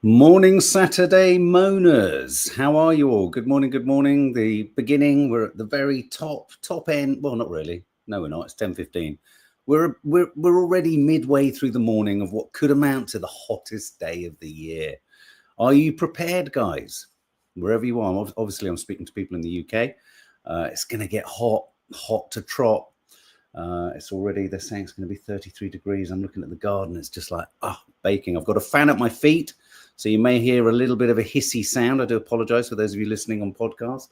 Morning, Saturday moaners. How are you all? Good morning, good morning. The beginning, we're at the very top end. Well, not really. No, we're not. It's 10:15. We're already midway through the morning of what could amount to the hottest day of the year. Are you prepared, guys? Wherever you are. Obviously, I'm speaking to people in the UK. It's going to get hot to trot. It's already, they're saying it's going to be 33 degrees. I'm looking at the garden. It's just like, baking. I've got a fan at my feet. So you may hear a little bit of a hissy sound. I do apologize for those of you listening on podcast.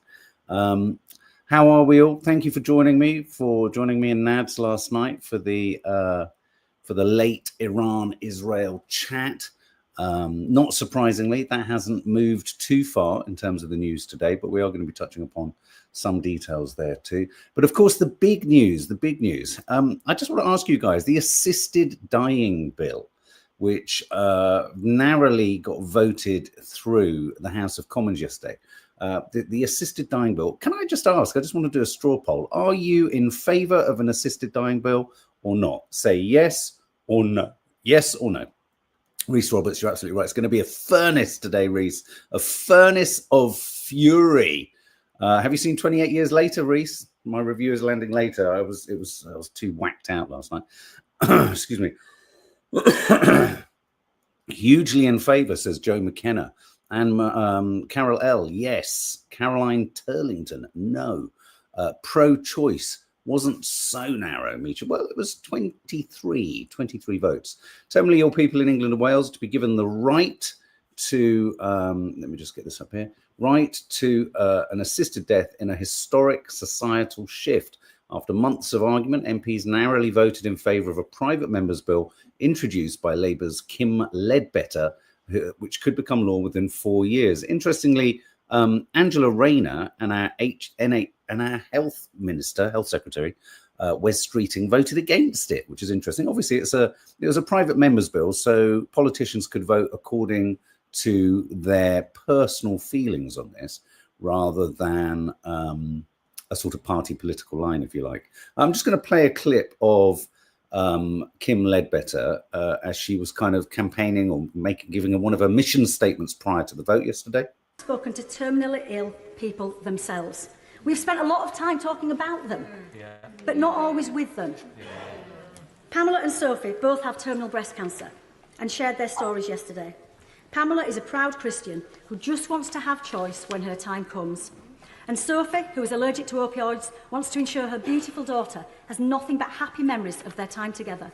How are we all? Thank you for joining me in Nads last night for the late Iran-Israel chat. Not surprisingly, that hasn't moved too far in terms of the news today, but we are going to be touching upon some details there too. But of course, the big news. I just want to ask you guys, the assisted dying bill, which narrowly got voted through the House of Commons yesterday. The assisted dying bill. Can I just ask, I just want to do a straw poll. Are you in favour of an assisted dying bill or not? Say yes or no. Yes or no. Reese Roberts, you're absolutely right. It's going to be a furnace today, Reese. A furnace of fury. Have you seen 28 Years Later, Reese? My review is landing later. I was too whacked out last night. Excuse me. Hugely in favour, says Joe McKenna. And Carol L, yes. Caroline Turlington, no. Pro-choice wasn't so narrow, Misha. Well, it was 23 votes. So many ill people in England and Wales to be given the right to, let me just get this up here, right to an assisted death in a historic societal shift. After months of argument, MPs narrowly voted in favour of a private member's bill introduced by Labour's Kim Ledbetter, which could become law within 4 years. Interestingly, Angela Rayner and our health minister, health secretary, Wes Streeting, voted against it, which is interesting. Obviously, it was a private member's bill, so politicians could vote according to their personal feelings on this, rather than a sort of party political line, if you like. I'm just going to play a clip of Kim Ledbetter as she was kind of campaigning or giving one of her mission statements prior to the vote yesterday. Spoken to terminally ill people themselves. We've spent a lot of time talking about them, but not always with them. Pamela and Sophie both have terminal breast cancer and shared their stories yesterday. Pamela is a proud Christian who just wants to have choice when her time comes. And Sophie, who is allergic to opioids, wants to ensure her beautiful daughter has nothing but happy memories of their time together.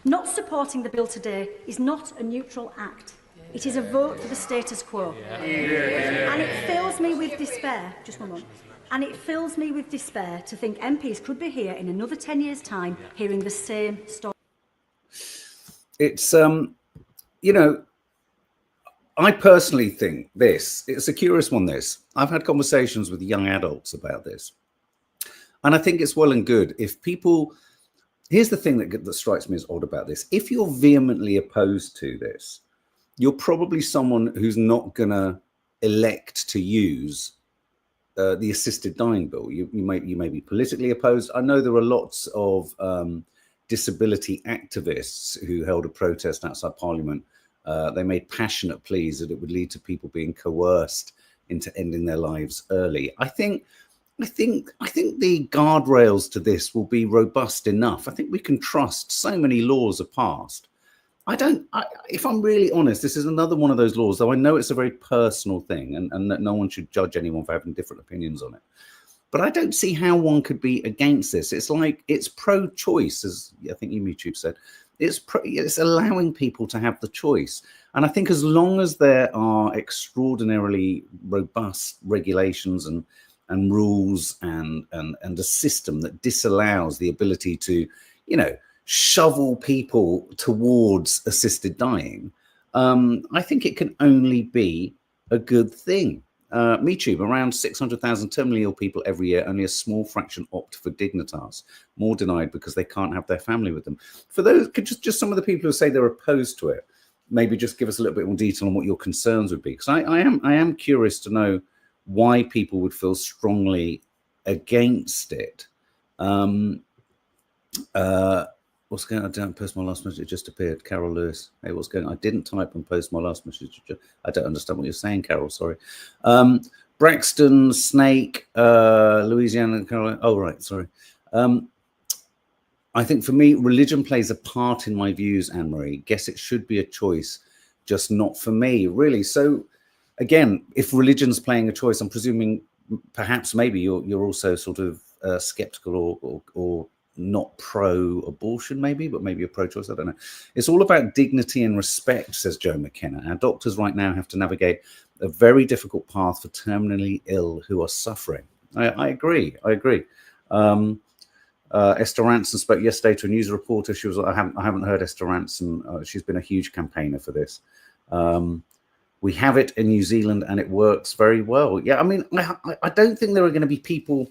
Not supporting the bill today is not a neutral act. It is a vote for the status quo. And it fills me with despair, just one moment, and it fills me with despair to think MPs could be here in another 10 years' time hearing the same story. It's, I personally think it's a curious one, this. I've had conversations with young adults about this. And I think it's well and good if people, here's the thing that strikes me as odd about this. If you're vehemently opposed to this, you're probably someone who's not going to elect to use the assisted dying bill. You may be politically opposed. I know there are lots of disability activists who held a protest outside Parliament. They made passionate pleas that it would lead to people being coerced into ending their lives early. I think the guardrails to this will be robust enough. I think we can trust so many laws are passed. If I'm really honest, this is another one of those laws, though I know it's a very personal thing and that no one should judge anyone for having different opinions on it. But I don't see how one could be against this. It's like it's pro-choice, as I think YouTube said. It's allowing people to have the choice. And I think as long as there are extraordinarily robust regulations and rules and a system that disallows the ability to, shovel people towards assisted dying, I think it can only be a good thing. MeTube, around 600,000 terminally ill people every year, only a small fraction opt for Dignitas, more denied because they can't have their family with them. For those, just some of the people who say they're opposed to it, maybe just give us a little bit more detail on what your concerns would be, because I am curious to know why people would feel strongly against it. What's going on? I didn't post my last message. It just appeared. Carol Lewis. Hey, what's going on? I didn't type and post my last message. I don't understand what you're saying, Carol. Sorry. Braxton, Snake, Louisiana, Carolina. Oh, right. Sorry. I think for me, religion plays a part in my views, Anne-Marie. Guess it should be a choice, just not for me, really. So, again, if religion's playing a choice, I'm presuming perhaps maybe you're also sort of skeptical or not pro-abortion, maybe, but maybe you're pro-choice. I don't know. It's all about dignity and respect, says Joe McKenna. Our doctors right now have to navigate a very difficult path for terminally ill who are suffering. I agree. Esther Ranson spoke yesterday to a news reporter. She was, I haven't heard Esther Ranson. She's been a huge campaigner for this. We have it in New Zealand and it works very well. Yeah, I mean, I don't think there are going to be people.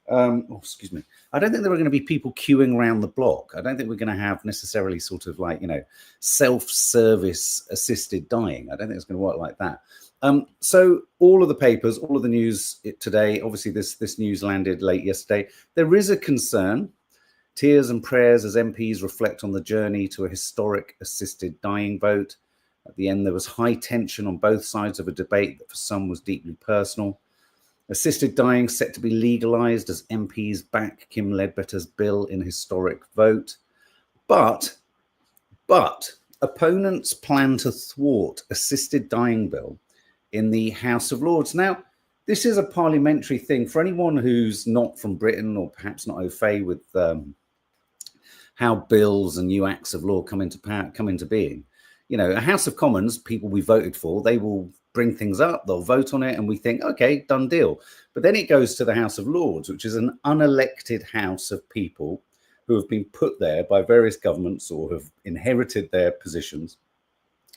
Excuse me. I don't think there are going to be people queuing around the block. I don't think we're going to have necessarily sort of like, self-service assisted dying. I don't think it's going to work like that. So all of the papers, all of the news today, obviously this news landed late yesterday. There is a concern, tears and prayers as MPs reflect on the journey to a historic assisted dying vote. At the end, there was high tension on both sides of a debate that for some was deeply personal. Assisted dying set to be legalised as MPs back Kim Ledbetter's bill in a historic vote. But opponents plan to thwart assisted dying bill in the House of Lords. Now, this is a parliamentary thing. For anyone who's not from Britain or perhaps not au fait with how bills and new acts of law come into being, a House of Commons, people we voted for, they will bring things up, they'll vote on it, and we think, okay, done deal. But then it goes to the House of Lords, which is an unelected house of people who have been put there by various governments or have inherited their positions.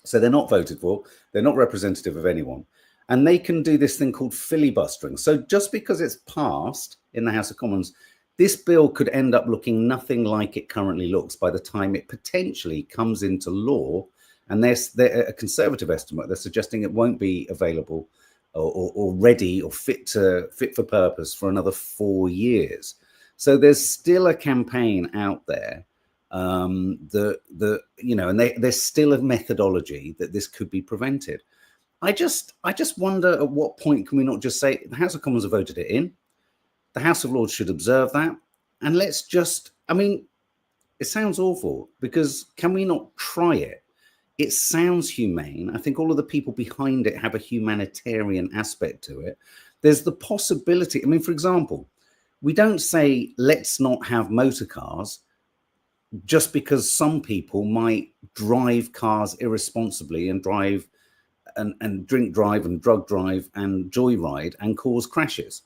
So they're not voted for, they're not representative of anyone. And they can do this thing called filibustering. So just because it's passed in the House of Commons, this bill could end up looking nothing like it currently looks by the time it potentially comes into law. And there's a conservative estimate. They're suggesting it won't be available or ready or fit for purpose for another 4 years. So there's still a campaign out there and there's still a methodology that this could be prevented. I just wonder at what point can we not just say the House of Commons have voted it in, the House of Lords should observe that, and let's just, it sounds awful because can we not try it? It sounds humane. I think all of the people behind it have a humanitarian aspect to it. There's the possibility, for example, we don't say let's not have motor cars just because some people might drive cars irresponsibly and drive and drink drive and drug drive and joyride and cause crashes.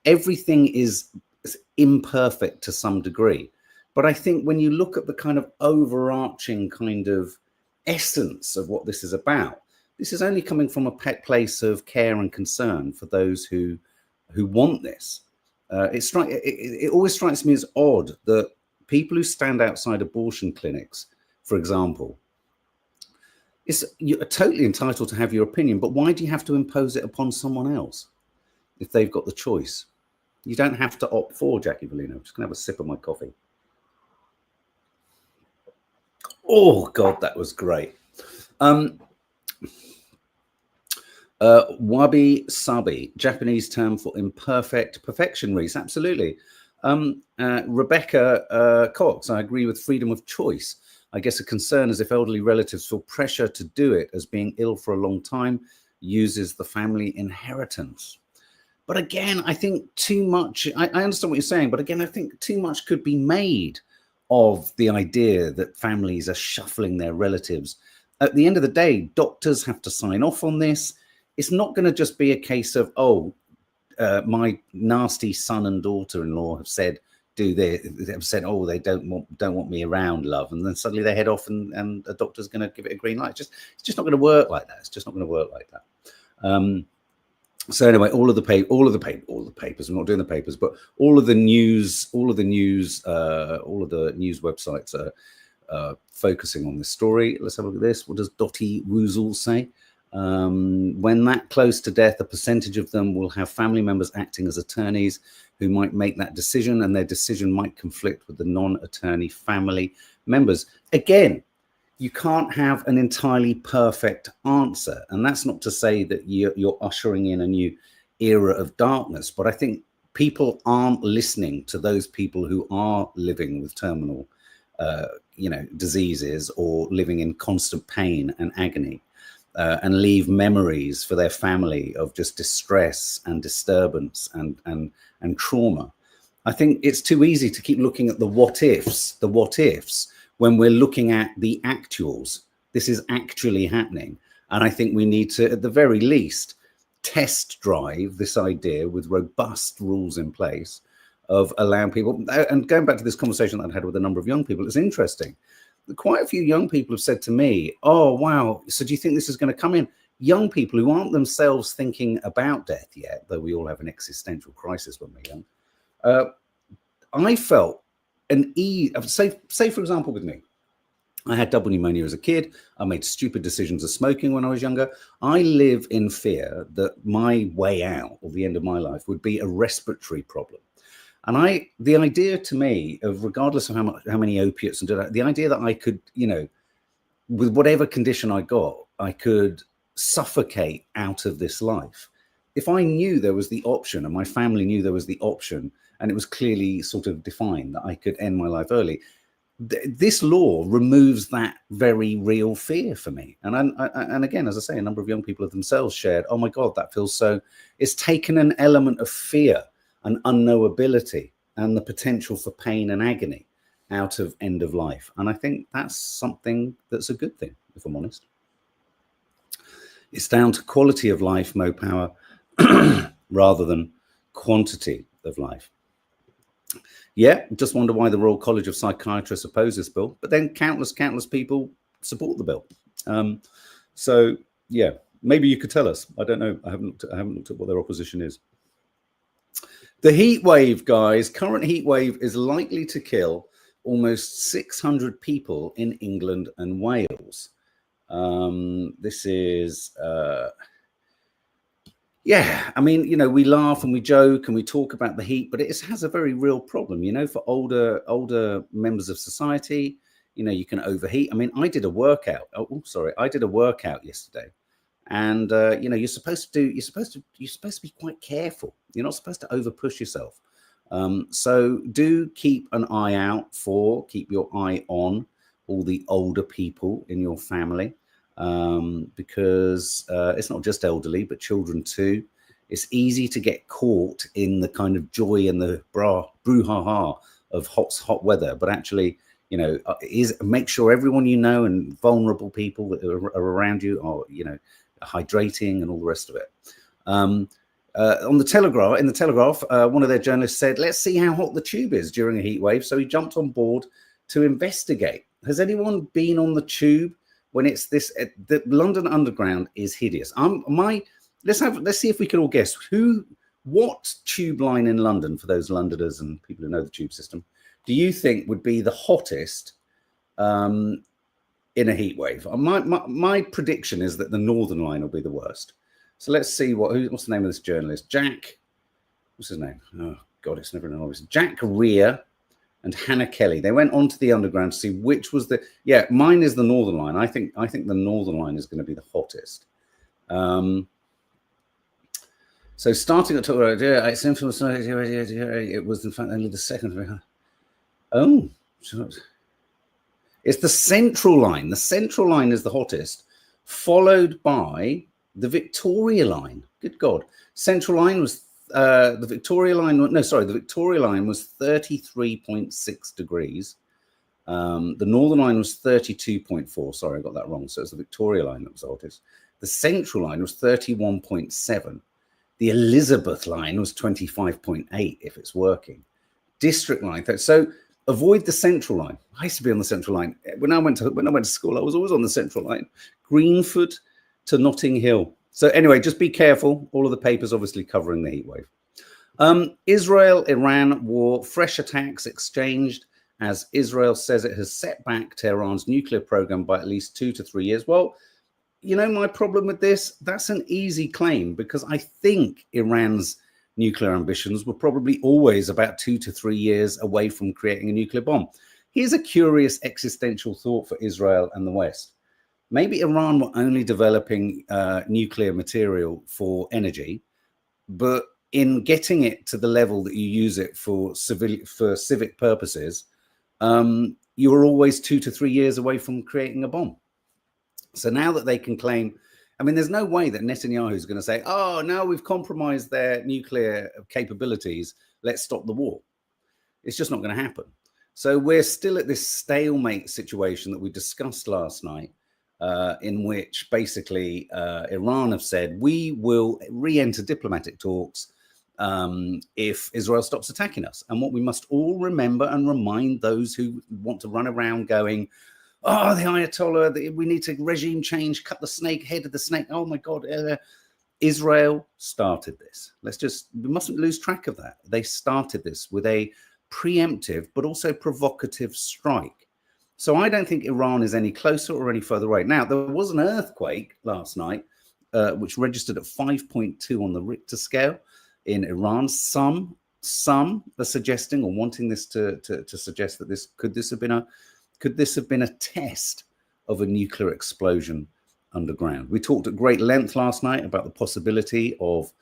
Everything is imperfect to some degree. But I think when you look at the kind of overarching kind of essence of what this is about, this is only coming from a place of care and concern for those who want this. It always strikes me as odd that people who stand outside abortion clinics, for example, you're totally entitled to have your opinion, but why do you have to impose it upon someone else if they've got the choice? You don't have to opt for, Jackie Bellino. I'm just going to have a sip of my coffee. Oh, God, that was great. Wabi sabi, Japanese term for imperfect perfection, Reese. Absolutely. Rebecca Cox, I agree with freedom of choice. I guess a concern is if elderly relatives feel pressure to do it as being ill for a long time uses the family inheritance. But again, I think too much, I understand what you're saying, but again, I think too much could be made of the idea that families are shuffling their relatives. At the end of the day, doctors have to sign off on this. It's not going to just be a case of, my nasty son and daughter-in-law have said, do this. They've said, they don't want me around, love. And then suddenly they head off and a doctor's going to give it a green light. It's just not going to work like that. It's just not going to work like that. So anyway, all of the papers, we're not doing the papers, but all of the news websites are focusing on this story. Let's have a look at this. What does Dottie Woozle say? When that close to death, a percentage of them will have family members acting as attorneys who might make that decision, and their decision might conflict with the non-attorney family members. Again, you can't have an entirely perfect answer. And that's not to say that you're ushering in a new era of darkness, but I think people aren't listening to those people who are living with terminal, diseases, or living in constant pain and agony, and leave memories for their family of just distress and disturbance and trauma. I think it's too easy to keep looking at the what ifs, when we're looking at the actuals. This is actually happening. And I think we need to, at the very least, test drive this idea with robust rules in place of allowing people. And going back to this conversation that I had with a number of young people, it's interesting. Quite a few young people have said to me, oh, wow, so do you think this is going to come in? Young people who aren't themselves thinking about death yet, though we all have an existential crisis when we're young. I felt an ease. Say, for example, with me, I had double pneumonia as a kid. I made stupid decisions of smoking when I was younger. I live in fear that my way out, or the end of my life, would be a respiratory problem. And the idea to me of, regardless of how many opiates and the idea that I could, with whatever condition I got, I could suffocate out of this life. If I knew there was the option, and my family knew there was the option, and it was clearly sort of defined that I could end my life early, this law removes that very real fear for me. And again, as I say, a number of young people have themselves shared, oh my God, that feels so, it's taken an element of fear and unknowability and the potential for pain and agony out of end of life. And I think that's something that's a good thing, if I'm honest. It's down to quality of life, Mo Power, rather than quantity of life. Yeah, just wonder why the Royal College of Psychiatrists oppose this bill, but then countless people support the bill. So yeah, maybe you could tell us. I don't know. I haven't looked at what their opposition is. The heat wave, guys. Current heat wave is likely to kill almost 600 people in England and Wales. This is. Yeah, I mean, we laugh and we joke and we talk about the heat, but it has a very real problem, for older members of society. You can overheat. I mean, I did a workout. I did a workout yesterday, and you're supposed to be quite careful. You're not supposed to over push yourself. So do keep your eye on all the older people in your family. Because it's not just elderly, but children too. It's easy to get caught in the kind of joy and the brouhaha of hot weather, but actually, make sure everyone and vulnerable people that are around you are, hydrating and all the rest of it. In the Telegraph, one of their journalists said, let's see how hot the tube is during a heat wave. So he jumped on board to investigate. Has anyone been on the tube? When it's this, the London Underground is hideous. Let's see if we can all guess what tube line in London, for those Londoners and people who know the tube system, do you think would be the hottest in a heat wave? My prediction is that the Northern Line will be the worst. So let's see what's the name of this journalist? Jack, what's his name? Oh God, it's never obvious. Jack Rear and Hannah Kelly. They went onto the Underground to see which was mine is the Northern Line. I think the Northern Line is going to be the hottest. So starting at it's infamous. It was in fact only the second. Oh, it's the Central Line. The Central Line is the hottest, followed by the Victoria Line. Good God. Central Line was the Victoria Line was 33.6 degrees. The Northern Line was 32.4. Sorry, I got that wrong. So it's the Victoria Line that was the hottest. The Central Line was 31.7. The Elizabeth Line was 25.8 if it's working. District Line. So avoid the Central Line. I used to be on the Central Line. When I went to school, I was always on the Central Line. Greenford to Notting Hill. So anyway, just be careful. All of the papers obviously covering the heat wave. Israel-Iran war, fresh attacks exchanged as Israel says it has set back Tehran's nuclear program by at least 2 to 3 years. Well, you know, my problem with this, that's an easy claim, because I think Iran's nuclear ambitions were probably always about 2 to 3 years away from creating a nuclear bomb. Here's a curious existential thought for Israel and the West. Maybe Iran were only developing nuclear material for energy, but in getting it to the level that you use it for civic purposes, you were always 2 to 3 years away from creating a bomb. So now that they can claim, I mean, there's no way that Netanyahu is going to say, oh, now we've compromised their nuclear capabilities, let's stop the war. It's just not going to happen. So we're still at this stalemate situation that we discussed last night, in which basically Iran have said, we will re-enter diplomatic talks if Israel stops attacking us. And what we must all remember and remind those who want to run around going, oh, the Ayatollah, we need to regime change, cut the snake, head of the snake. Oh my God, Israel started this. We mustn't lose track of that. They started this with a preemptive, but also provocative strike. So I don't think Iran is any closer or any further away. Now, there was an earthquake last night, which registered at 5.2 on the Richter scale in Iran. Some are suggesting or wanting this to suggest that could this have been a test of a nuclear explosion underground. We talked at great length last night about the possibility of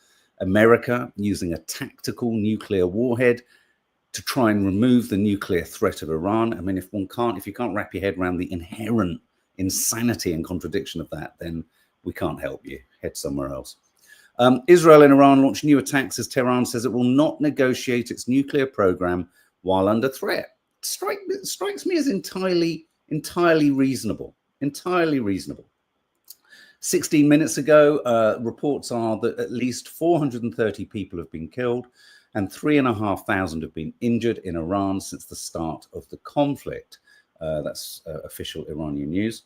America using a tactical nuclear warhead to try and remove the nuclear threat of Iran. I mean, if you can't wrap your head around the inherent insanity and contradiction of that, then we can't help you. Head somewhere else. Israel and Iran launched new attacks as Tehran says it will not negotiate its nuclear program while under threat. Strikes me as entirely reasonable. Entirely reasonable. 16 minutes ago, reports are that at least 430 people have been killed and 3,500 have been injured in Iran since the start of the conflict. That's official Iranian news.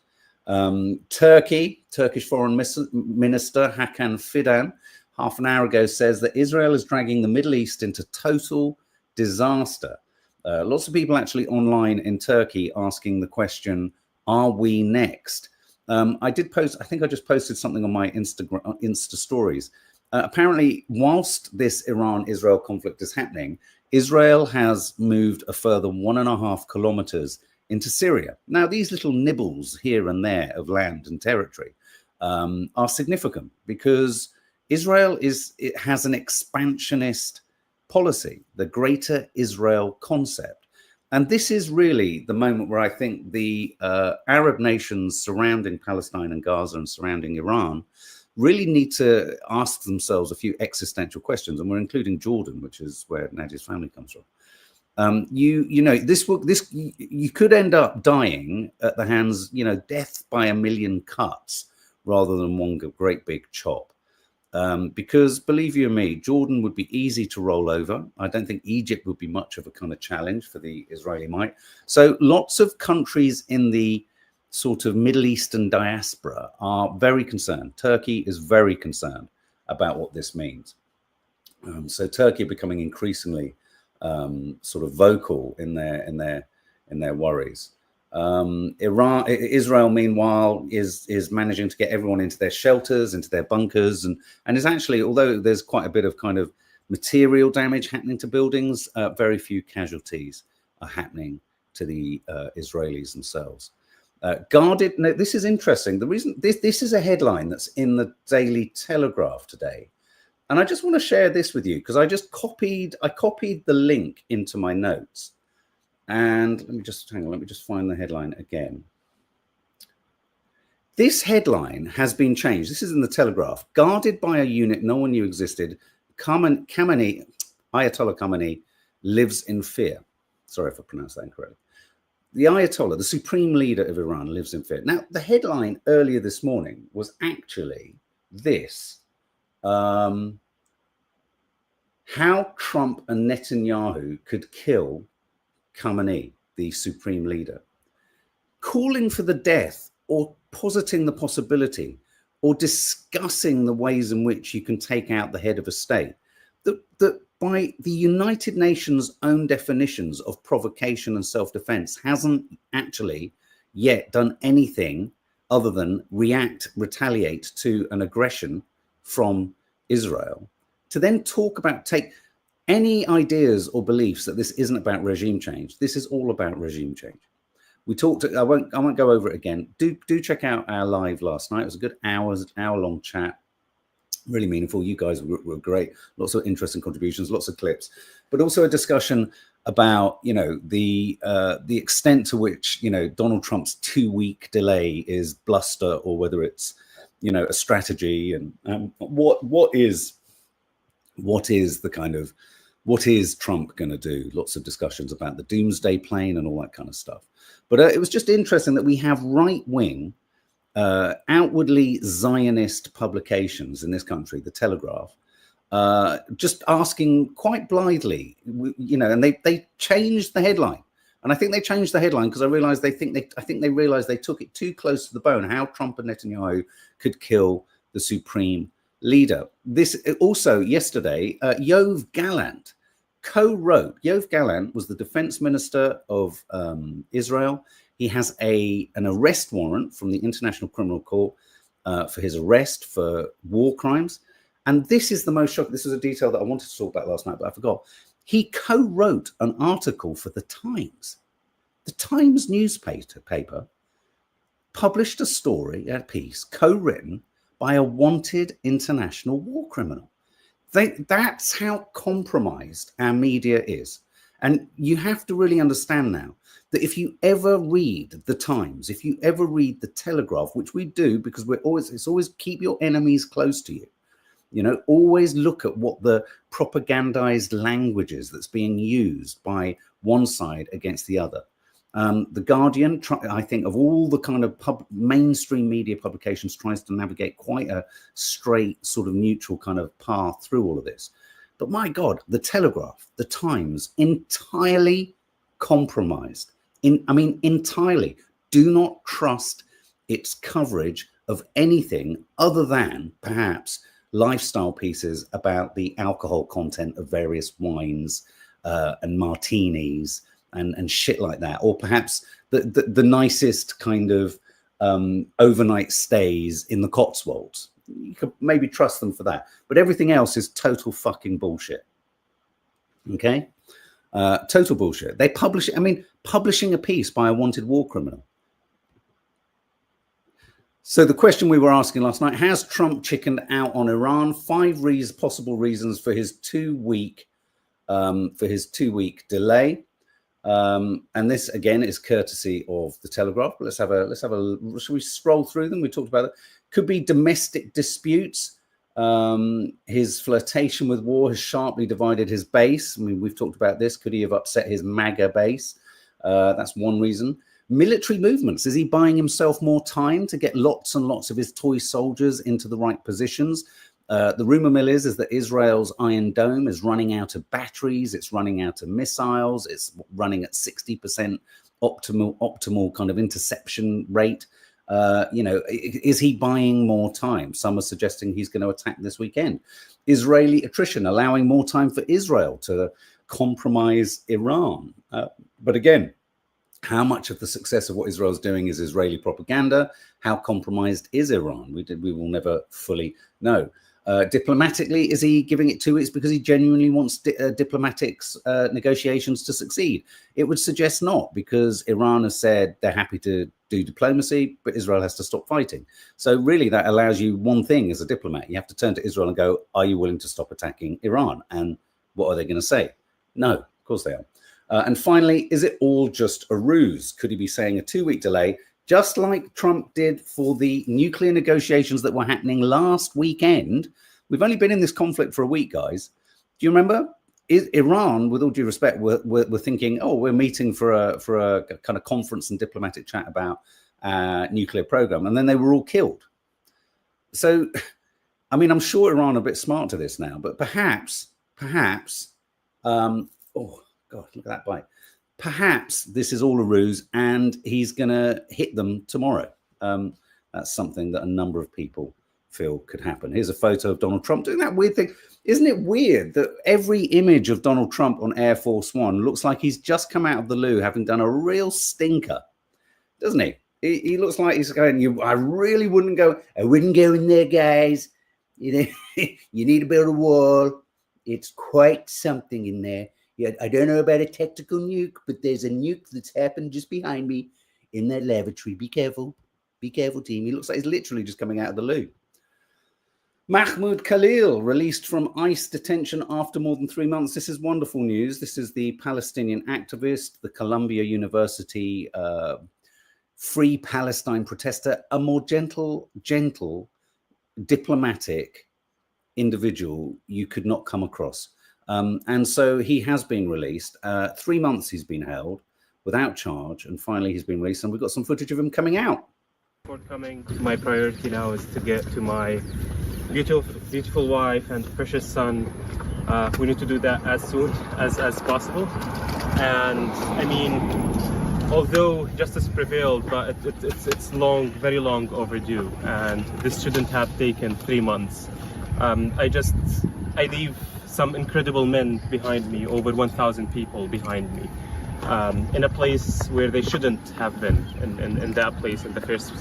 Turkish Foreign Minister Hakan Fidan, half an hour ago, says that Israel is dragging the Middle East into total disaster. Lots of people actually online in Turkey asking the question, are we next? I think I just posted something on my Insta stories. Apparently, whilst this Iran-Israel conflict is happening, Israel has moved a further 1.5 kilometers into Syria. Now, these little nibbles here and there of land and territory are significant because Israel has an expansionist policy, the Greater Israel concept. And this is really the moment where I think the Arab nations surrounding Palestine and Gaza and surrounding Iran really need to ask themselves a few existential questions. And we're including Jordan, which is where Nadia's family comes from. You could end up dying at the hands, death by a million cuts rather than one great big chop. Because believe you me, Jordan would be easy to roll over. I don't think Egypt would be much of a kind of challenge for the Israeli might. So lots of countries in the sort of Middle Eastern diaspora are very concerned. Turkey is very concerned about what this means. So Turkey are becoming increasingly sort of vocal in their worries. Israel, meanwhile, is managing to get everyone into their shelters, into their bunkers, and is actually, although there's quite a bit of kind of material damage happening to buildings, very few casualties are happening to the Israelis themselves. Guarded. No, this is interesting. The reason this is a headline that's in the Daily Telegraph today, and I just want to share this with you because I copied the link into my notes. And let me just find the headline again. This headline has been changed. This is in the Telegraph. Guarded by a unit no one knew existed, Ayatollah Khamenei lives in fear. Sorry if I pronounced that incorrectly. The Ayatollah, the supreme leader of Iran, lives in fear. Now, the headline earlier this morning was actually this. How Trump and Netanyahu could kill Khamenei, the supreme leader, calling for the death or positing the possibility or discussing the ways in which you can take out the head of a state, that by the United Nations' own definitions of provocation and self-defense hasn't actually yet done anything other than retaliate to an aggression from Israel, to then talk about, take any ideas or beliefs that this isn't about regime change. This is all about regime change. We talked, I won't go over it again. Do check out our live last night. It was a good hour-long chat. Really meaningful. You guys were great. Lots of interesting contributions, lots of clips, but also a discussion about, you know, the extent to which, you know, Donald Trump's 2-week delay is bluster, or whether it's, you know, a strategy, and what is Trump going to do? Lots of discussions about the doomsday plane and all that kind of stuff. But it was just interesting that we have right-wing, outwardly Zionist publications in this country, the Telegraph, just asking quite blithely, you know, and they changed the headline. And I think they changed the headline because I think they realized they took it too close to the bone, how Trump and Netanyahu could kill the supreme leader. This also yesterday, Yoav Gallant co-wrote. Yoav Gallant was the defense minister of Israel. He has an arrest warrant from the International Criminal Court for his arrest for war crimes. And this is the most shocking. This is a detail that I wanted to talk about last night, but I forgot. He co-wrote an article for the Times. The Times newspaper published a piece co-written by a wanted international war criminal. That's how compromised our media is. And you have to really understand now that if you ever read the Times, if you ever read the Telegraph, which we do because it's always keep your enemies close to you. You know, always look at what the propagandized language is that's being used by one side against the other. The Guardian, I think, of all the kind of mainstream media publications, tries to navigate quite a straight, sort of neutral kind of path through all of this. But my God, the Telegraph, the Times, entirely compromised. Entirely. Do not trust its coverage of anything other than perhaps lifestyle pieces about the alcohol content of various wines and martinis and shit like that, or perhaps the nicest kind of overnight stays in the Cotswolds. You could maybe trust them for that, but everything else is total fucking bullshit. Okay, total bullshit. They publish it. Publishing a piece by a wanted war criminal. So the question we were asking last night: has Trump chickened out on Iran? 5 possible reasons for his 2-week delay. And this again is courtesy of the Telegraph. But let's have a. Shall we scroll through them? We talked about it. Could be domestic disputes. His flirtation with war has sharply divided his base. We've talked about this. Could he have upset his MAGA base? That's one reason. Military movements. Is he buying himself more time to get lots and lots of his toy soldiers into the right positions? The rumor mill is that Israel's Iron Dome is running out of batteries. It's running out of missiles. It's running at 60% optimal kind of interception rate. Is he buying more time? Some are suggesting he's going to attack this weekend. Israeli attrition, allowing more time for Israel to compromise Iran. But again, how much of the success of what Israel's doing is Israeli propaganda? How compromised is Iran? We will never fully know. Diplomatically, is he giving it 2 weeks because he genuinely wants diplomatic negotiations to succeed? It would suggest not, because Iran has said they're happy to do diplomacy, but Israel has to stop fighting. So really that allows you one thing as a diplomat. You have to turn to Israel and go, are you willing to stop attacking Iran? And what are they going to say? No, of course they are. And finally, is it all just a ruse? Could he be saying a 2-week delay, just like Trump did for the nuclear negotiations that were happening last weekend? We've only been in this conflict for a week, guys. Do you remember? Iran, with all due respect, were thinking, oh, we're meeting for a kind of conference and diplomatic chat about nuclear program, and then they were all killed. So, I'm sure Iran are a bit smart to this now, but perhaps, oh God, look at that bite. Perhaps this is all a ruse and he's going to hit them tomorrow. That's something that a number of people feel could happen. Here's a photo of Donald Trump doing that weird thing. Isn't it weird that every image of Donald Trump on Air Force One looks like he's just come out of the loo having done a real stinker, doesn't he? He looks like he's going, I really wouldn't go. I wouldn't go in there, guys. You know, you need to build a wall. It's quite something in there. Yeah, I don't know about a tactical nuke, but there's a nuke that's happened just behind me in that lavatory. Be careful. Be careful, team. He looks like he's literally just coming out of the loo. Mahmoud Khalil released from ICE detention after more than 3 months. This is wonderful news. This is the Palestinian activist, the Columbia University Free Palestine protester, a more gentle, diplomatic individual you could not come across. And so he has been released. 3 months he's been held without charge, and finally he's been released, and we've got some footage of him coming out. My priority now is to get to my beautiful wife and precious son. We need to do that as soon as possible. And I mean, although justice prevailed, but it's long, very long overdue, and this shouldn't have taken 3 months. I leave some incredible men behind me, over 1,000 people behind me, in a place where they shouldn't have been, in that place, in the first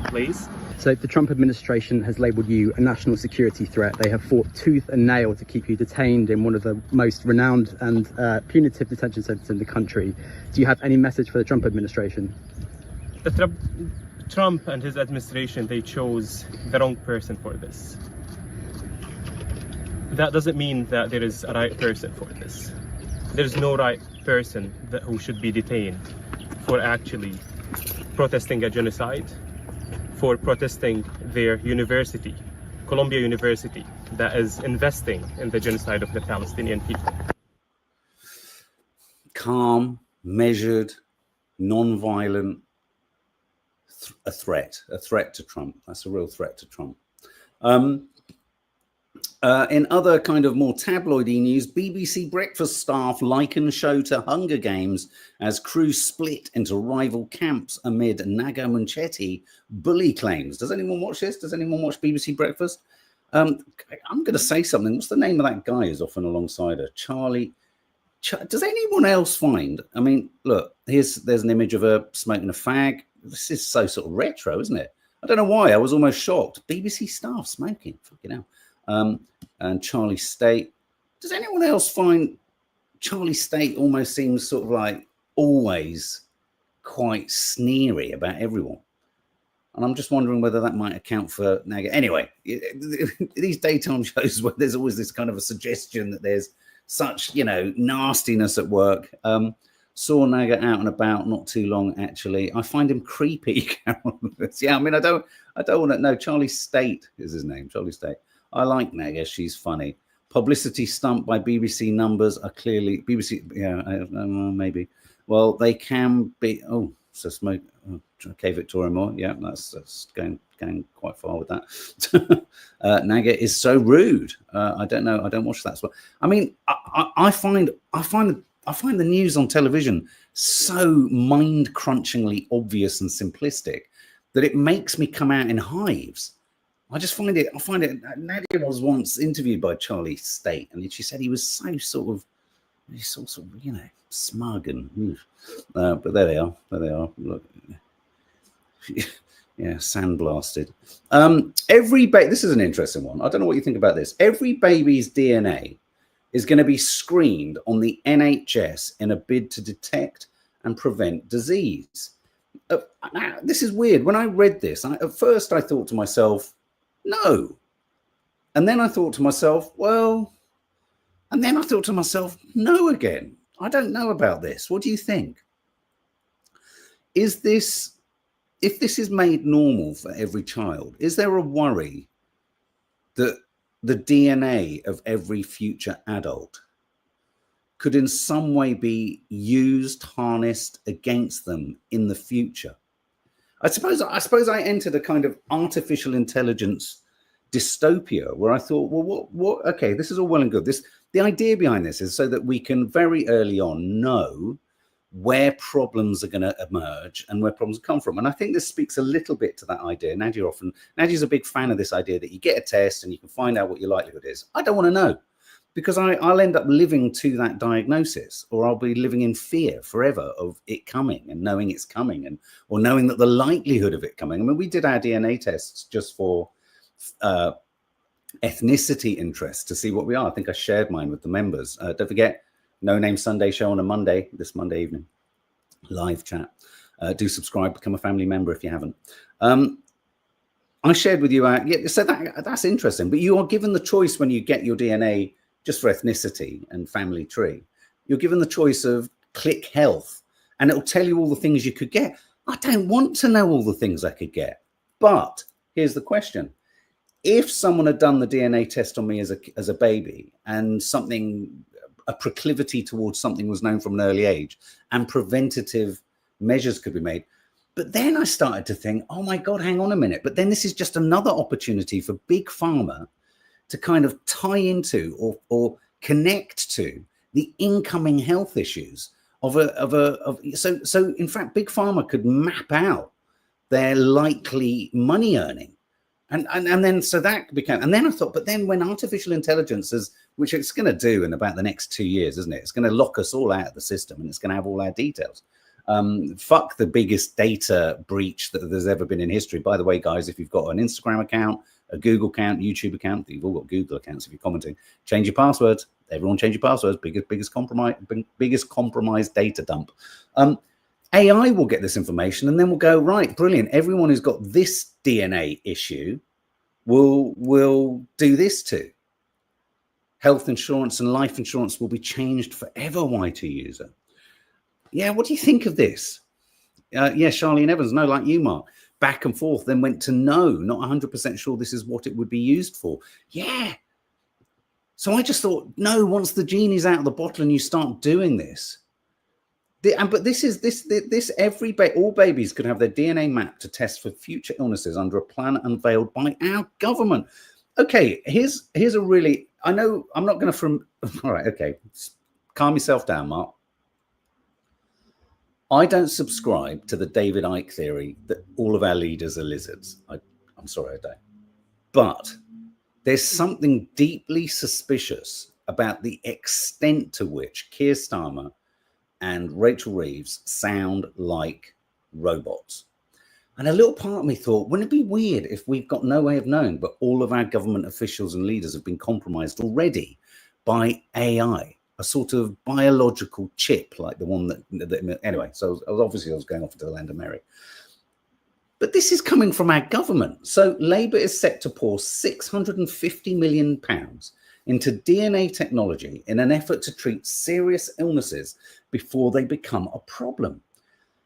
place. So the Trump administration has labelled you a national security threat. They have fought tooth and nail to keep you detained in one of the most renowned and punitive detention centres in the country. Do you have any message for the Trump administration? Trump and his administration, they chose the wrong person for this. That doesn't mean that there is a right person for this. There's no right person who should be detained for actually protesting a genocide, for protesting their university, Columbia University, that is investing in the genocide of the Palestinian people. Calm, measured, non-violent, a threat to Trump. That's a real threat to Trump. In other kind of more tabloidy news, BBC breakfast staff liken show to Hunger Games as crews split into rival camps amid Naga Munchetty bully claims. Does anyone watch this? Does anyone watch BBC Breakfast? I'm going to say something. What's the name of that guy who's often alongside her? Charlie. Does anyone else find? I mean, look, there's an image of her smoking a fag. This is so sort of retro, isn't it? I don't know why. I was almost shocked. BBC staff smoking. Fucking hell. And Charlie State. Does anyone else find Charlie State almost seems sort of like always quite sneery about everyone? And I'm just wondering whether that might account for Naga. Anyway, these daytime shows where there's always this kind of a suggestion that there's such, nastiness at work. Saw Naga out and about not too long, actually. I find him creepy. Yeah, I mean, I don't want to know. Charlie State is his name, Charlie State. I like Naga. She's funny. Publicity stunt by BBC numbers are clearly BBC. Yeah, maybe. Well, they can be. Oh, so smoke. Oh, okay, Victoria Moore. Yeah, that's going quite far with that. Naga is so rude. I don't know. I don't watch that. I mean, I find the news on television so mind-crunchingly obvious and simplistic that it makes me come out in hives. I find it. Nadia was once interviewed by Charlie State, and she said he was so sort of, smug and. But there they are. Look, yeah, sandblasted. This is an interesting one. I don't know what you think about this. Every baby's DNA is going to be screened on the NHS in a bid to detect and prevent disease. Now, this is weird. When I read this, at first I thought to myself, no. And then I thought to myself, well, and then I thought to myself, no again. I don't know about this. What do you think? If this is made normal for every child, is there a worry that the DNA of every future adult could in some way be used, harnessed against them in the future? I suppose I entered a kind of artificial intelligence dystopia where I thought, well, what? Okay, this is all well and good. The idea behind this is so that we can very early on know where problems are going to emerge and where problems come from. And I think this speaks a little bit to that idea. Nadia's a big fan of this idea that you get a test and you can find out what your likelihood is. I don't want to know. because I'll end up living to that diagnosis, or I'll be living in fear forever of it coming and knowing it's coming, and or knowing that the likelihood of it coming. I mean, we did our DNA tests just for ethnicity interest to see what we are. I think I shared mine with the members. Don't forget, No Name Sunday show on a Monday, this Monday evening, live chat. Do subscribe, become a family member if you haven't. I shared with you, yeah, so that's interesting, but you are given the choice when you get your DNA just for ethnicity and family tree. You're given the choice of click health, and it'll tell you all the things you could get. I don't want to know all the things I could get. But here's the question. If someone had done the DNA test on me as a baby, and a proclivity towards something was known from an early age, and preventative measures could be made, but then I started to think, oh my God, hang on a minute. But then this is just another opportunity for big pharma to kind of tie into or connect to the incoming health issues so in fact, big pharma could map out their likely money earning. And then so that became, and then I thought, but then when artificial intelligence which it's going to do in about the next 2 years, isn't it? It's going to lock us all out of the system, and it's going to have all our details. Fuck the biggest data breach that there's ever been in history. By the way, guys, if you've got an Instagram account, a Google account, YouTube account, you've all got Google accounts if you're commenting, change your passwords. Everyone change your passwords. Biggest compromised data dump. AI will get this information, and then we'll go, right, brilliant. Everyone who's got this DNA issue will do this too. Health insurance and life insurance will be changed forever, Y2 user. Yeah, what do you think of this? Yeah, Charlene Evans, no, like you, Mark. Back and forth, then went to no, not 100% sure this is what it would be used for. Yeah. So I just thought, no, once the genie's out of the bottle and you start doing this, but all babies could have their DNA mapped to test for future illnesses under a plan unveiled by our government. Okay, here's a really, I know I'm not going to all right, okay, calm yourself down, Mark. I don't subscribe to the David Icke theory that all of our leaders are lizards. I'm sorry, I don't. But there's something deeply suspicious about the extent to which Keir Starmer and Rachel Reeves sound like robots. And a little part of me thought, wouldn't it be weird if we've got no way of knowing, but all of our government officials and leaders have been compromised already by AI? A sort of biological chip, like the one that anyway, so I was going off into the land of Mary. But this is coming from our government. So Labour is set to pour £650 million into DNA technology in an effort to treat serious illnesses before they become a problem.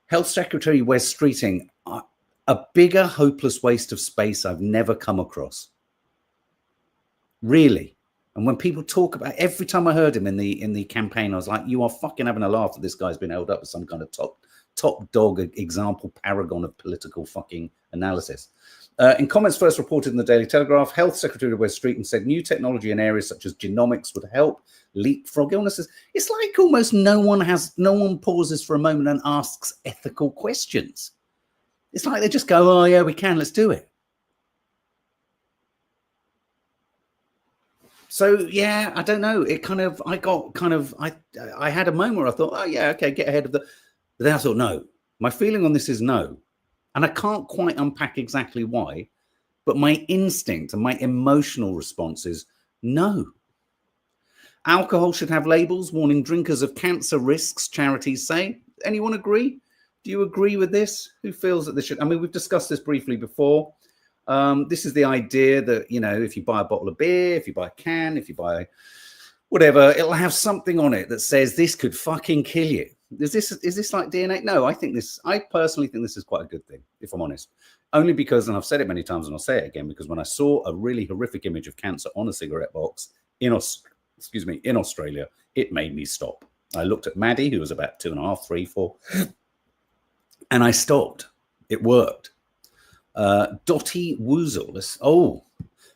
Health Secretary Wes Streeting, a bigger hopeless waste of space I've never come across. Really. And when people talk about, every time I heard him in the campaign, I was like, you are fucking having a laugh that this guy's been held up as some kind of top dog example paragon of political fucking analysis. In comments first reported in the Daily Telegraph, Health Secretary Wes Streeting said new technology in areas such as genomics would help leapfrog illnesses. It's like almost no one pauses for a moment and asks ethical questions. It's like they just go, oh yeah, we can, let's do it. So yeah, I don't know. I had a moment where I thought, oh yeah, okay, get ahead of but then I thought, no, my feeling on this is no. And I can't quite unpack exactly why, but my instinct and my emotional response is no. Alcohol should have labels warning drinkers of cancer risks, charities say. Anyone agree? Do you agree with this? Who feels that this should? I mean, we've discussed this briefly before. This is the idea that, you know, if you buy a bottle of beer, if you buy a can, if you buy whatever, it'll have something on it that says this could fucking kill you. Is this like DNA? No, I personally think this is quite a good thing, if I'm honest. Only because, and I've said it many times and I'll say it again, because when I saw a really horrific image of cancer on a cigarette box in Australia, it made me stop. I looked at Maddie, who was about 2.5, 3, 4, and I stopped. It worked. Dottie Woozle.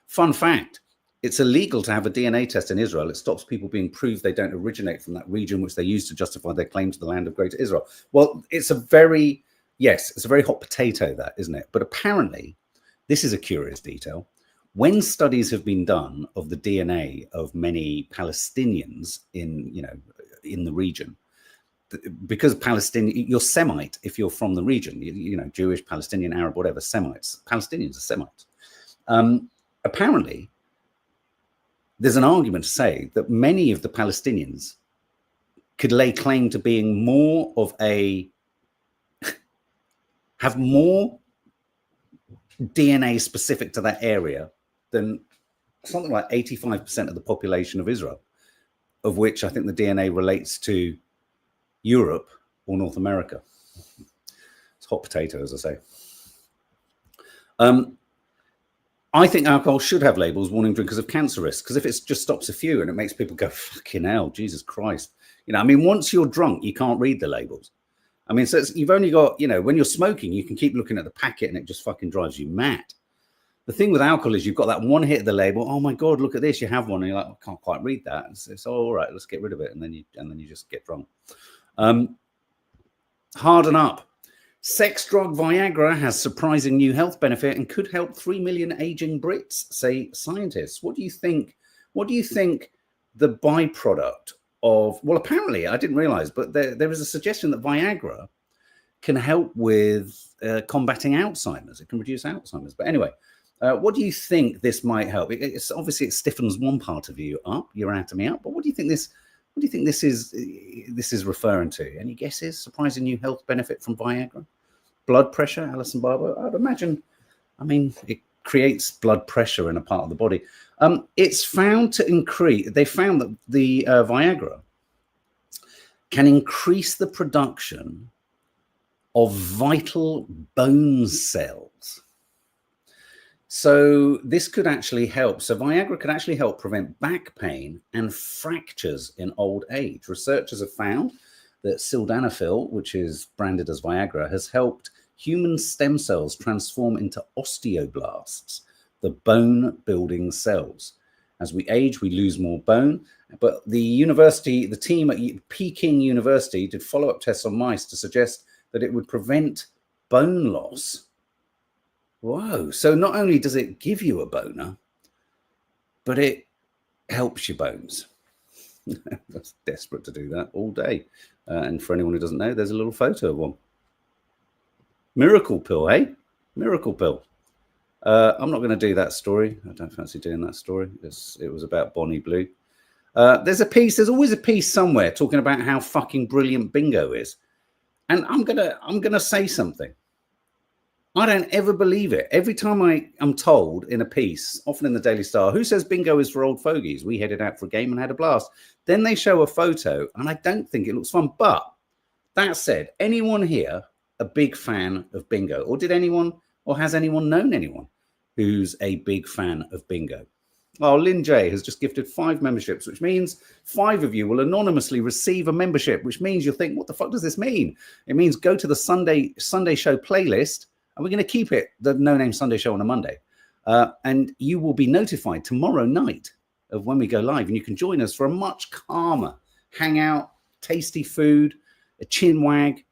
Fun fact. It's illegal to have a DNA test in Israel. It stops people being proved they don't originate from that region, which they use to justify their claim to the land of Greater Israel. Well, it's a very hot potato, that, isn't it? But apparently, this is a curious detail. when studies have been done of the DNA of many Palestinians in the region, because Palestinian, you're Semite if you're from the region, Jewish, Palestinian, Arab, whatever, Semites. Palestinians are Semites. Apparently, there's an argument to say that many of the Palestinians could lay claim to being have more DNA specific to that area than something like 85% of the population of Israel, of which I think the DNA relates to Europe or North America. It's hot potato, as I say. I think alcohol should have labels warning drinkers of cancer risk, because if it just stops a few and it makes people go, fucking hell, Jesus Christ. Once you're drunk, you can't read the labels. So you've only got, when you're smoking, you can keep looking at the packet and it just fucking drives you mad. The thing with alcohol is you've got that one hit of the label. Oh my God, look at this. You have one. And you're like, I can't quite read that. It's all right. Let's get rid of it. And then you just get drunk. Harden up. Sex drug Viagra has surprising new health benefit and could help 3 million aging Brits, say scientists. What do you think? What do you think the byproduct of? Well, apparently, I didn't realize, but there is a suggestion that Viagra can help with combating Alzheimer's. It can reduce Alzheimer's. But anyway, what do you think this might help? It's obviously it stiffens one part of you up, your anatomy up. But what do you think this? What do you think this is referring to? Any guesses? Surprising new health benefit from Viagra? Blood pressure, Alison Barber? I'd imagine. It creates blood pressure in a part of the body. It's found to increase. They found that the Viagra can increase the production of vital bone cells. So this could actually help. So Viagra could actually help prevent back pain and fractures in old age. Researchers have found that sildenafil, which is branded as Viagra, has helped human stem cells transform into osteoblasts, the bone-building cells. As we age, we lose more bone. But the team at Peking University did follow-up tests on mice to suggest that it would prevent bone loss. Whoa. So not only does it give you a boner, but it helps your bones. That's desperate to do that all day. And for anyone who doesn't know, there's a little photo of one. Miracle pill, hey? Miracle pill. I'm not going to do that story. I don't fancy doing that story. It was about Bonnie Blue. There's always a piece somewhere talking about how fucking brilliant bingo is. And I'm gonna say something. I don't ever believe it. Every time I'm told in a piece, often in the Daily Star, who says bingo is for old fogies? We headed out for a game and had a blast. Then they show a photo, and I don't think it looks fun. But that said, anyone here a big fan of bingo? Or has anyone known anyone who's a big fan of bingo? Oh, Lynn J has just gifted 5 memberships, which means 5 of you will anonymously receive a membership, which means you'll think, what the fuck does this mean? It means go to the Sunday Show playlist, and we're going to keep it the No Name Sunday Show on a Monday. And you will be notified tomorrow night of when we go live. And you can join us for a much calmer hangout, tasty food, a chin wag,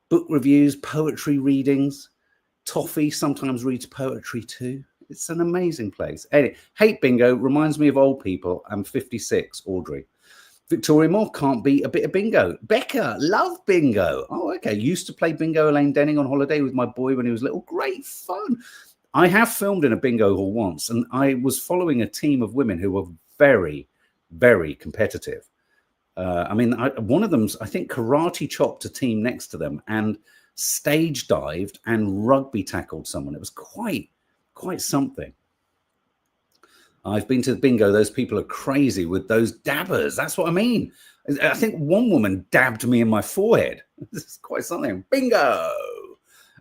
book reviews, poetry readings. Toffee sometimes reads poetry too. It's an amazing place. Anyway, hate bingo, reminds me of old people. I'm 56, Audrey. Victoria Moore, can't beat a bit of bingo. Becca, love bingo. Oh, okay. Used to play bingo Elaine Denning on holiday with my boy when he was little. Great fun. I have filmed in a bingo hall once, and I was following a team of women who were very, very competitive. One of them's, I think, karate chopped a team next to them and stage dived and rugby tackled someone. It was quite something. I've been to the bingo. Those people are crazy with those dabbers. That's what I mean. I think one woman dabbed me in my forehead. This is quite something. Bingo.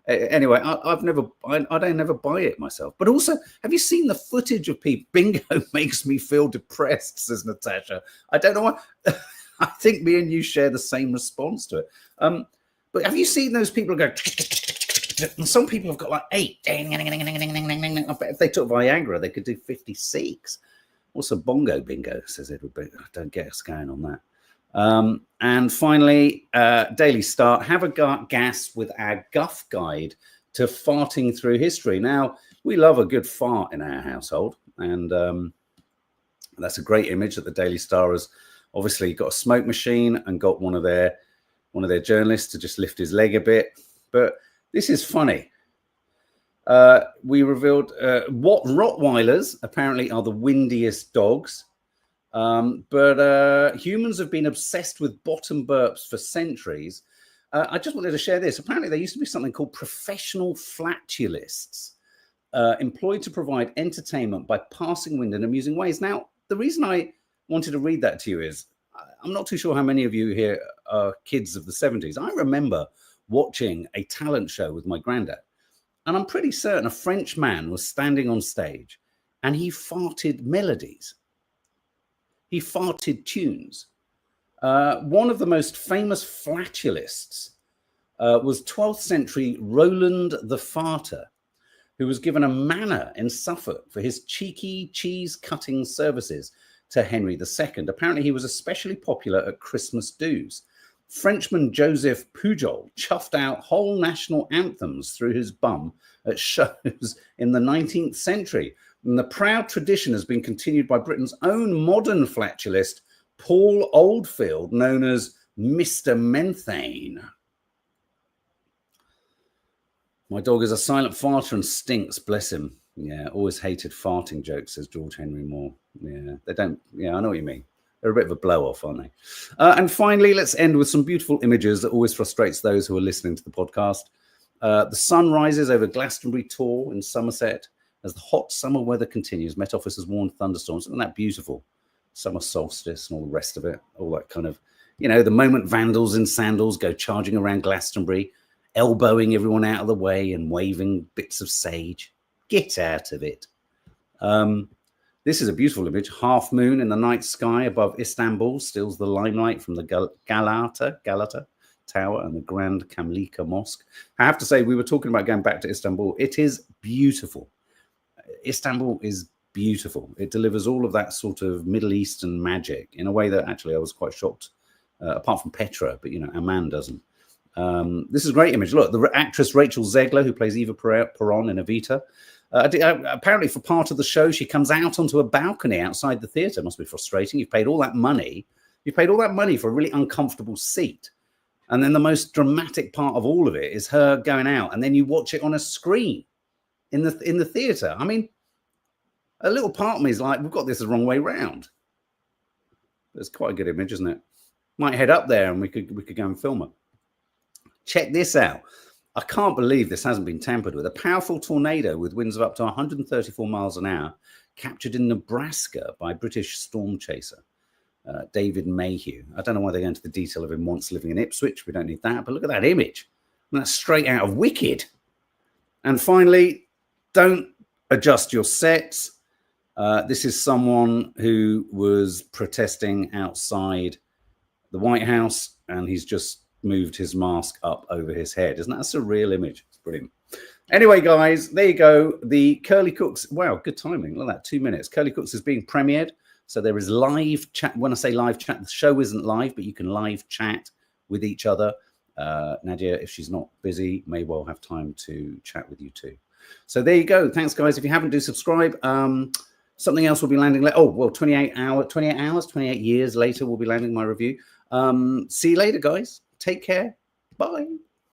Anyway, I don't never buy it myself. But also, have you seen the footage of people? Bingo makes me feel depressed, says Natasha. I don't know why. I think me and you share the same response to it. But have you seen those people go? And some people have got like 8. I bet if they took Viagra, they could do 56. What's a bongo bingo, says Edward. I don't get us going on that. And finally, Daily Star, have a gas with our guff guide to farting through history. Now, We love a good fart in our household, and that's a great image that the Daily Star has obviously got a smoke machine and got one of their journalists to just lift his leg a bit. But this is funny. We revealed what Rottweilers apparently are the windiest dogs, but humans have been obsessed with bottom burps for centuries. I just wanted to share this. Apparently, there used to be something called professional flatulists, employed to provide entertainment by passing wind in amusing ways. Now, the reason I wanted to read that to you is I'm not too sure how many of you here are kids of the 70s. I remember watching a talent show with my granddad, and I'm pretty certain a French man was standing on stage and he farted melodies. He farted tunes. One of the most famous flatulists was 12th century Roland the Farter, who was given a manor in Suffolk for his cheeky cheese-cutting services to Henry II. Apparently, he was especially popular at Christmas do's. Frenchman Joseph Pujol chuffed out whole national anthems through his bum at shows in the 19th century. And the proud tradition has been continued by Britain's own modern flatulist, Paul Oldfield, known as Mr. Menthane. My dog is a silent farter and stinks, bless him. Yeah, always hated farting jokes, says George Henry Moore. Yeah, they don't. Yeah, I know what you mean. They're a bit of a blow-off, aren't they? And finally, let's end with some beautiful images that always frustrates those who are listening to the podcast. The sun rises over Glastonbury Tor in Somerset as the hot summer weather continues. Met officers warn thunderstorms. Isn't that beautiful? Summer solstice and all the rest of it. All that kind of, the moment vandals in sandals go charging around Glastonbury, elbowing everyone out of the way and waving bits of sage. Get out of it. This is a beautiful image. Half moon in the night sky above Istanbul steals the limelight from the Galata Tower and the Grand Kamlika Mosque. I have to say, we were talking about going back to Istanbul. It is beautiful. Istanbul is beautiful. It delivers all of that sort of Middle Eastern magic in a way that actually I was quite shocked, apart from Petra, but, Amman doesn't. This is a great image. Look, the actress Rachel Zegler, who plays Eva Peron in Evita, apparently for part of the show, she comes out onto a balcony outside the theatre. Must be frustrating. You've paid all that money. You've paid all that money for a really uncomfortable seat. And then the most dramatic part of all of it is her going out, and then you watch it on a screen in the theatre. I mean, a little part of me is like, we've got this the wrong way round. It's quite a good image, isn't it? Might head up there and we could go and film it. Check this out. I can't believe this hasn't been tampered with. A powerful tornado with winds of up to 134 miles an hour captured in Nebraska by British storm chaser David Mayhew. I don't know why they go into the detail of him once living in Ipswich. We don't need that. But look at that image. I mean, that's straight out of Wicked. And finally, don't adjust your sets. This is someone who was protesting outside the White House, and he's just moved his mask up over his head. Isn't that a surreal image? It's brilliant. Anyway, guys, there you go. The Curly Cooks. Wow, good timing. Look at that, 2 minutes. Curly Cooks is being premiered. So there is live chat. When I say live chat, the show isn't live, but you can live chat with each other. Nadia, if she's not busy, may well have time to chat with you too. So there you go. Thanks, guys. If you haven't, do subscribe. Something else will be landing. 28 years later, we'll be landing my review. See you later, guys. Take care. Bye.